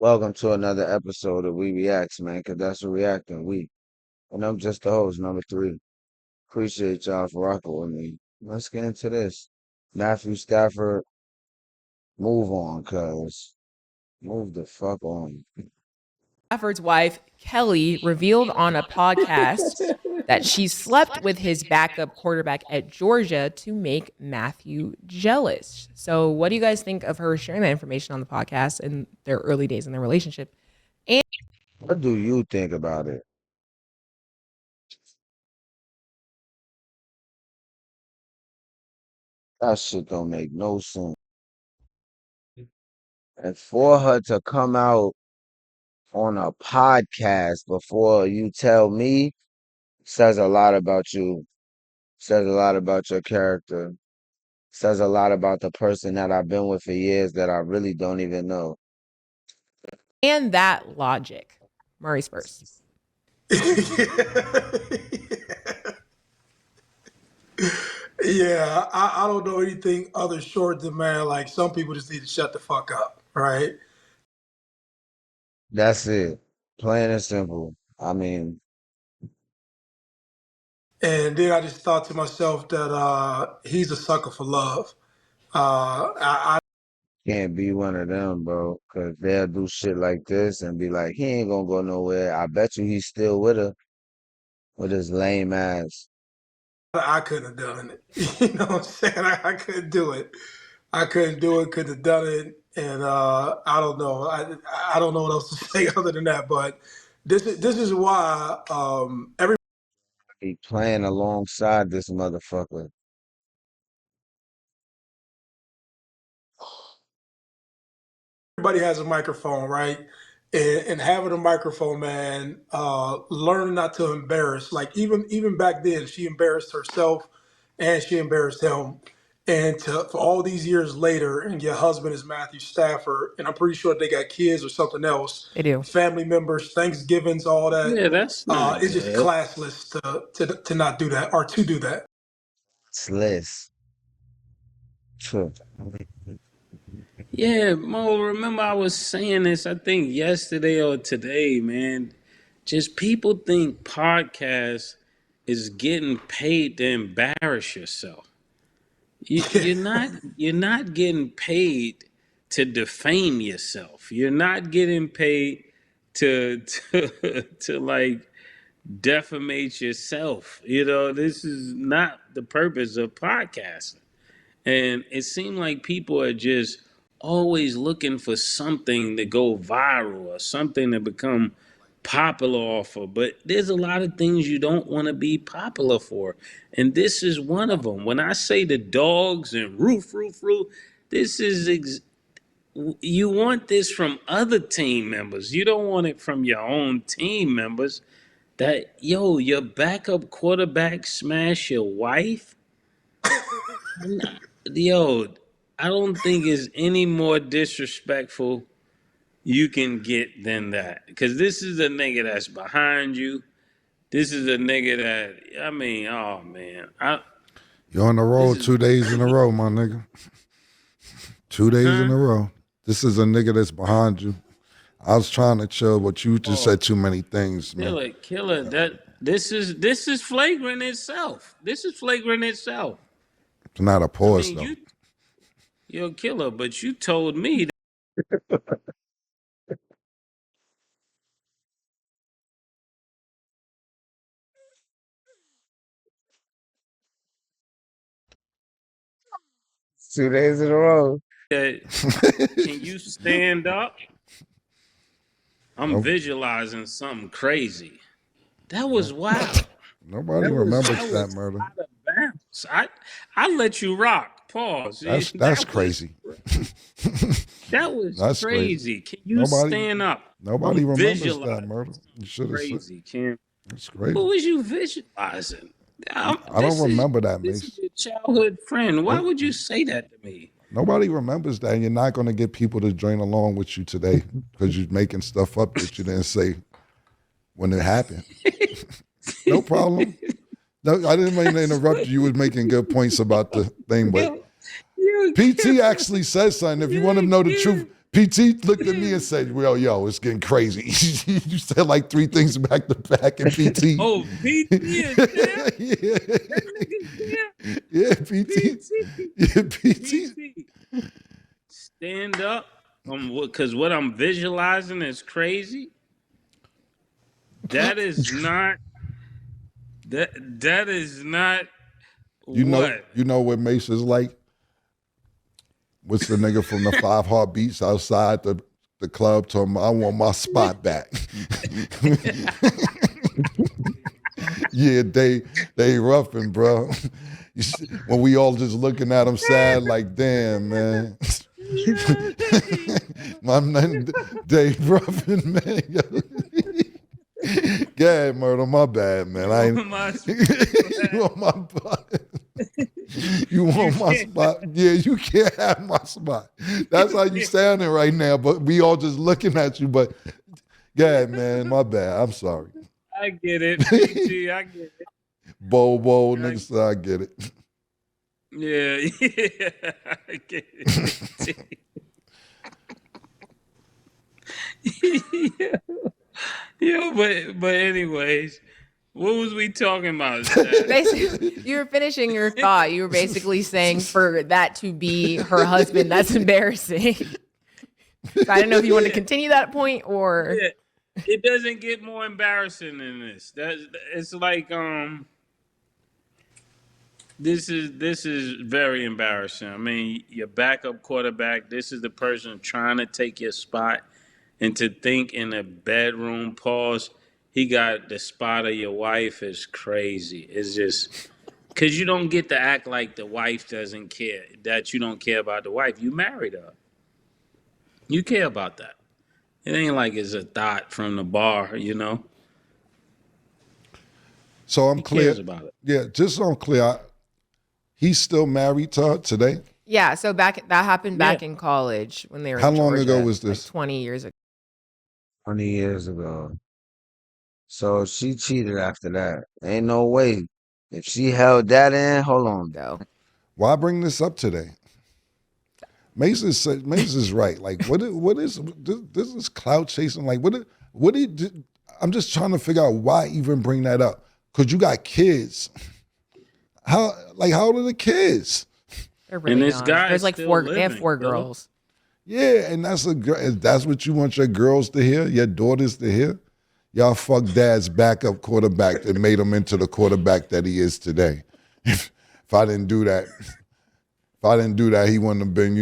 Welcome to another episode of We Reacts, man, because that's what reacting. And I'm just the host, number three. Appreciate y'all for rocking with me. Let's get into this. Matthew Stafford, move on, cuz. Move the fuck on. Stafford's wife, Kelly, revealed on a podcast that she slept with his backup quarterback at Georgia to make Matthew jealous. So, what do you guys think of her sharing that information on the podcast in their early days in their relationship? And What do you think about it? That shit don't make no sense. And for her to come out on a podcast before you tell me says a lot about you, says a lot about your character, says a lot about the person that I've been with for years that I really don't even know. that logic. Murray's first. Yeah, I don't know anything other short than, man, like, some people just need to shut the fuck up, right? That's it. Plain and simple. I mean, And then I just thought to myself that he's a sucker for love. I can't be one of them, bro, because they'll do shit like this and be like, he ain't gonna go nowhere. I bet you he's still with her, with his lame ass. I couldn't have done it. You know what I'm saying? I couldn't do it. I couldn't do it. Couldn't have done it. And I don't know. I don't know what else to say other than that. But this is why everybody He playing alongside this motherfucker. has a microphone, right? And having a microphone, man, learning not to embarrass. Like, even back then, she embarrassed herself and she embarrassed him. And for all these years later, and your husband is Matthew Stafford, and I'm pretty sure they got kids or something else, They do. family members, Thanksgivings, all that. Yeah, that's not It's just good. classless to not do that or to do that. Sliss. True. Yeah, Mo, remember I was saying this, I think yesterday or today, man. Just people think podcast is getting paid to embarrass yourself. You're not getting paid to defame yourself. You're not getting paid to to like defamate yourself. This is not the purpose of podcasting. And it seemed like people are just always looking for something to go viral or something to become popular off of. But there's a lot of things you don't want to be popular for. And this is one of them. When I say the dogs and roof, this is you want this from other team members. You don't want it from your own team members. That, your backup quarterback smash your wife. Yo, I don't think it's any more disrespectful you can get than that. Because this is a nigga that's behind you. This is a nigga that, I mean, oh man. You're on the This road is, 2 days in a row, my nigga. 2 days in huh? a row. This is a nigga that's behind you. I was trying to chill, but you just Oh, said too many things, man. killer. This is flagrant itself. This is flagrant itself. It's not a I pause, mean, though. you're a killer, but you told me that. 2 days in a row. Can you stand up? I'm No, visualizing something crazy. That was wild. nobody That was remembers that that was murder. out of bounds. I let you rock. Pause. That's crazy. That was That's crazy. crazy. Can you Nobody stand up? nobody I'm remembers that visualizing murder. You something should have said. crazy, Kim. That's What crazy. was you visualizing? I don't remember that, This is Mace. your childhood friend. Why Nope. would you say that to me? Nobody remembers that. And you're not going to get people to join along with you today because you're making stuff up that you didn't say when it happened. No problem. No, I didn't mean to interrupt you. You was making good points about the thing, but You PT actually says something. If you want to know the truth, PT looked at me and said, well, yo, it's getting crazy. You said like 3 things back to back in PT. Oh, PT is there? Yeah. That nigga's there? Yeah, PT. PT. Yeah, PT. PT. Stand up. Because what I'm visualizing is crazy. That is not. That is not. You what? know what Mace is like? What's the nigga from the 5 Heartbeats outside the club told him, I want my spot back. Yeah, they roughing, bro. When we all just looking at him sad, like, damn, man. My man, Dave roughing, man. Yeah, Murder, my bad, man. I ain't. You want my spot? You want my spot? Yeah, you can't have my spot. That's how you sounding right now, but we all just looking at you. But yeah, man, my bad. I'm sorry. I get it. PT, I get it. Bobo, nigga said I get it. Yeah, I get it. Yeah. Yo, but anyways, what was we talking about? Basically, you were finishing your thought. You were basically saying for that to be her husband, that's embarrassing. So I don't know if you want to continue that point or. Yeah, it doesn't get more embarrassing than this. It's like this is very embarrassing. I mean, your backup quarterback. This is the person trying to take your spot, and to think in a bedroom pause, he got the spot of your wife is crazy. It's just because you don't get to act like the wife doesn't care, that you don't care about the wife. You married her. You care about that. It ain't like it's a thought from the bar, you know? So I'm He clear. cares about it. Yeah, just so I'm clear, he's still married to her today? Yeah, so that happened back in college when they were How in long ago Georgia, was this? Like 20 years ago. 20 years ago. So she cheated after that. Ain't no way. If she held that in, hold on. Why bring this up today? Mace is right. Like, what is this is clout chasing? Like, I'm just trying to figure out why even bring that up. Because you got kids. How old are the kids? They're really And this young. guy There's is like still four. They have living, 4 Philip. girls. Yeah, and that's what you want your girls to hear, your daughters to hear. Y'all fuck dad's backup quarterback that made him into the quarterback that he is today. If I didn't do that, he wouldn't have been,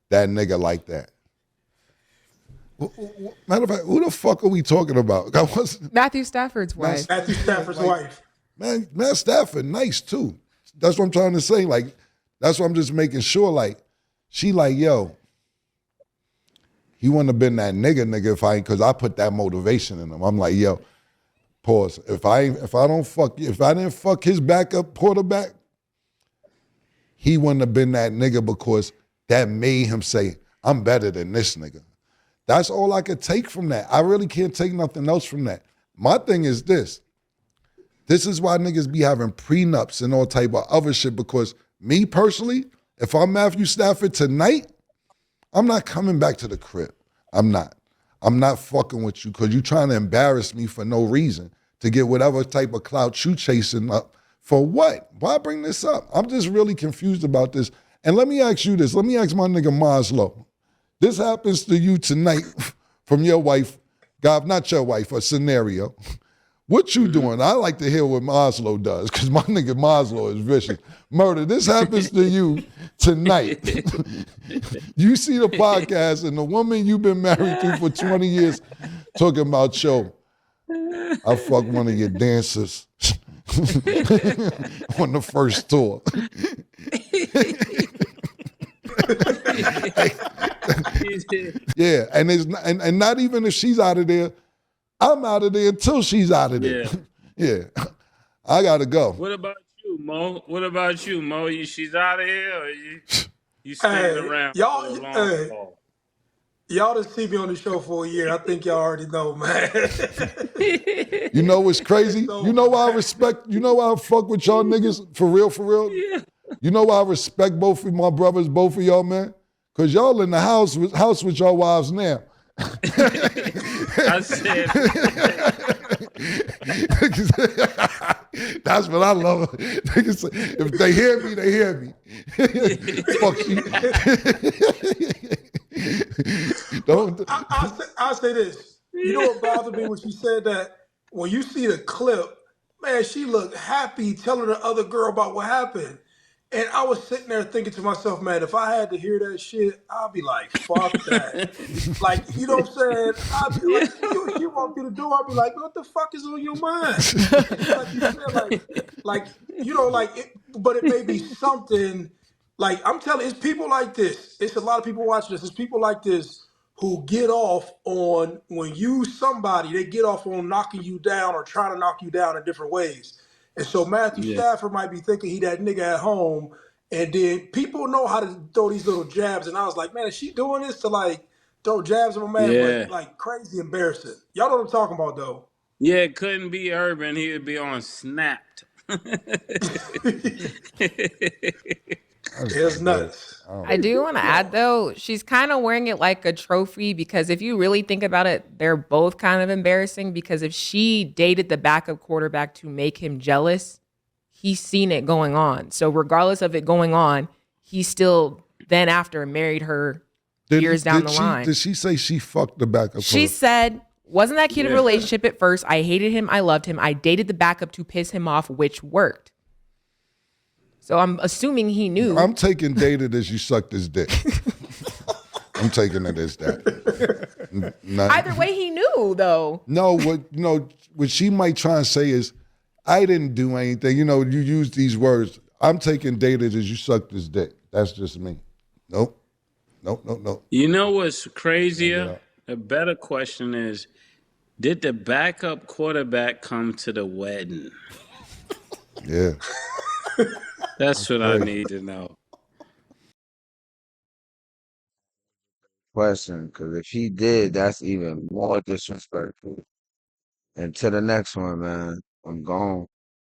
that nigga like that. Matter of fact, who the fuck are we talking about? Matthew Stafford's wife. Matthew Stafford's wife. Man, Stafford, nice too. That's what I'm trying to say. Like, that's what I'm just making sure. Like, she like, yo, he wouldn't have been that nigga because I put that motivation in him. I'm like, yo, pause. If I didn't fuck his backup quarterback, he wouldn't have been that nigga because that made him say, I'm better than this nigga. That's all I could take from that. I really can't take nothing else from that. My thing is this. This is why niggas be having prenups and all type of other shit, because me personally, if I'm Matthew Stafford tonight, I'm not coming back to the crib. I'm not. I'm not fucking with you because you trying to embarrass me for no reason to get whatever type of clout you chasing up. For what? Why bring this up? I'm just really confused about this. And let me ask you this. Let me ask my nigga Maslow. This happens to you tonight from your wife, God, not your wife, a scenario. What you doing? I like to hear what Maslow does because my nigga Maslow is vicious. Murder, this happens to you tonight. You see the podcast and the woman you've been married to for 20 years talking about, yo, I fucked one of your dancers on the first tour. Yeah, and not even if she's out of there, I'm out of there until she's out of there. Yeah. I gotta go. What about you, Mo? She's out of here, or you staying around y'all, for the long haul? Y'all just see me on the show for a year. I think y'all already know, man. You know what's crazy? You know why I respect, you know why I fuck with y'all niggas? For real? Yeah. You know why I respect both of my brothers, both of y'all, man? Because y'all in the house with your wives now. I said, That's what I love. If they hear me, they hear me. Fuck you. Don't. I'll say this. You know what bothered me when she said that? When you see the clip, man, she looked happy telling the other girl about what happened. And I was sitting there thinking to myself, man, if I had to hear that shit, I'd be like, fuck that. Like, you know what I'm saying? I'd be like, she walked through the door, I'd be like, what the fuck is on your mind? And like you said, like you know, like it, but it may be something. Like I'm telling, it's people like this. It's a lot of people watching this. It's people like this who get off on when you somebody, they get off on knocking you down or trying to knock you down in different ways. And so Matthew yeah, Stafford might be thinking he that nigga at home, and then people know how to throw these little jabs. And I was like, man, is she doing this to like throw jabs at my man? But yeah, like crazy embarrassing. Y'all know what I'm talking about though. yeah. It couldn't be Urban. He would be on Snapped. It's nuts. I do want to add though, she's kind of wearing it like a trophy because if you really think about it, they're both kind of embarrassing because if she dated the backup quarterback to make him jealous, he's seen it going on. So regardless of it going on, he still then after married her years down the line. Did she say she fucked the backup? She said, wasn't that cute of a relationship at first? I hated him. I loved him. I dated the backup to piss him off, which worked. So I'm assuming he knew. I'm taking dated as you sucked his dick. I'm taking it as that. Either way, he knew though. No, what she might try and say is, I didn't do anything. You know, you use these words. I'm taking dated as you sucked his dick. That's just me. Nope. You know what's crazier? A better question is, did the backup quarterback come to the wedding? Yeah. That's what I need to know. Question, because if he did, that's even more disrespectful. And to the next one, man. I'm gone.